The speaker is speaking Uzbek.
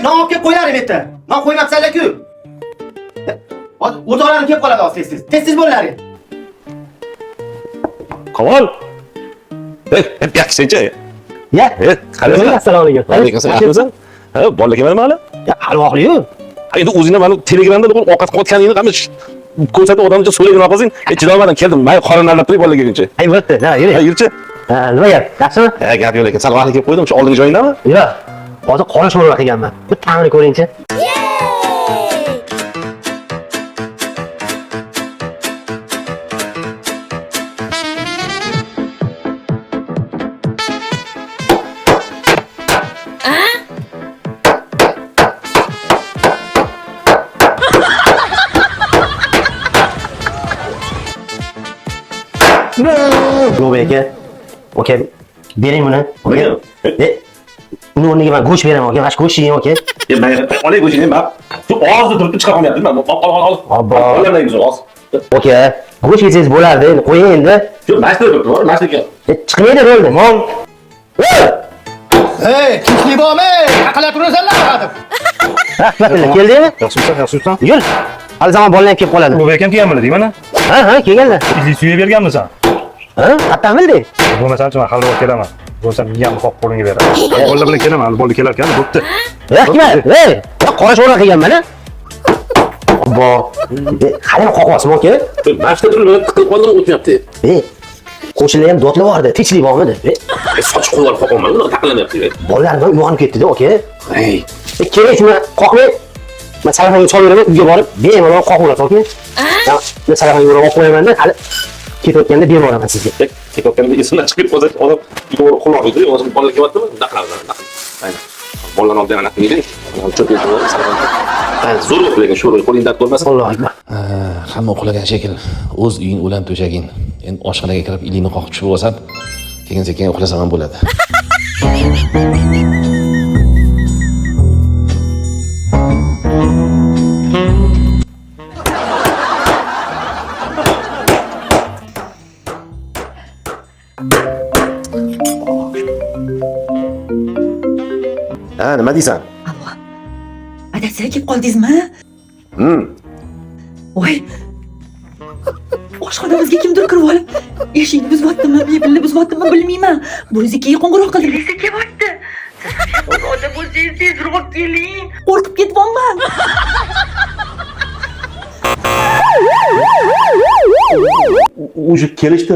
non olib kelib qo'ylaring bu yerda. Non qo'ymabsanlar-ku. O'rtoqlarim kelib qoladi tez-tez. Tez-tez bo'laring. Kamol. Hep yaxshi-chi. Ya. Qani. Assalomu alaykum. Alaykum assalom. Yaxshimisan? Ha, bolalar kelmadimi hali? Ya, hali vaqtli-yu. Endi o'zingni mana Telegramda ovqat qilayotganingni qamish ko'rsatib odamcha so'ragan qolsang, chidolmadim, keldim. Men qorinlarlab turib bolalarga kelguncha. Hay, bo'pti. Ha, yur. Ha, yurchi. Ha, nima gap? Yaxshimi? Ha, gap yo'q ekan. Sal vaqt kelib qo'ydim. Shu oldingi joyingdami? Yo'q. Hozir qora sho'rva qilganman. Bir ta'mini ko'ring-chi. Yo'q aka. Okey. Bering buni. Okey. Uni o'rniga men go'sht beraman, okey. Mana shu go'sht yeng, okey. Men olay go'shini men shu og'zida turib chiqa olmayapman. Men ol. Qo'yamdan yuzim oz. Okey. Go'sht yesangiz bo'lardi. Endi qo'ying endi. Shu mashina turibdi, mashinaga. Chiqmaydi bo'ldi. Mom. Hey, tinchlik bormi? Qaqalab turasanlar hozir. Rahmatulloh, keldingmi? Yaxshisan? Yur. Hali zaman bolalar kelib qoladi. Bu bekam kelganmi deyman. Ha, kelganlar. Izli suya berganmisan? Ha? Qayerdan bilding? Bo'lmasa men xalva kelaman. Bo'lsa miyamni qoqib qo'lingga beraman. Bolalar bilan kelaman, bolalar kelar ekan, bo'pti. Rahmat. Ey, qora sho'rva qilganman-a. Obbo. Qalin qoqyapsizmi, aka? Mashina turib tiqilib qoldim, o'tmayapti. Qo'shnilar ham dodlar bordi. Tinchlik bormi? Soch qo'llar qoqolmadi, taqlanyapti. Bolalar ham uyg'onib ketdi-da, aka. Ey, Kerak shuni qoqmay. Men sarafanga solib beraman, uyga borib, bemalol qoqaverasiz, aka. Men sarafanga yo'rab olib qo'yaman-da, hali ketayotganda berib yuboraman sizga. ketayotganda esimdan chiqib qolsa, odam yuqori qo'llardi, o'zi bolalar kelyaptimi? Aynan. Bolalarni olib anaqa deydi. Cho'kib zo'r bo'lib lekin sho'rva qo'ling dard bo'lmasin. Allohu akbar. Hamma uxlagan shekil. O'z uying o'lan to'shaging. Endi oshxonaga kirib ilingni qoqib tushib olsam, keyin uxlasam ham bo'ladi. Ha, nima deysan? Adasiga kelib qoldingizmi? Voy. Oshxonamizga kimdir kirib olib, eshikni buzyaptimi, mebelni buzyaptimi bilmayman. Buziga qo'ng'iroq qildi. Lisa kelyapti. Odam bo'lsangiz tezroq keling. Qo'rqib ketyapman. Уже kelishdi.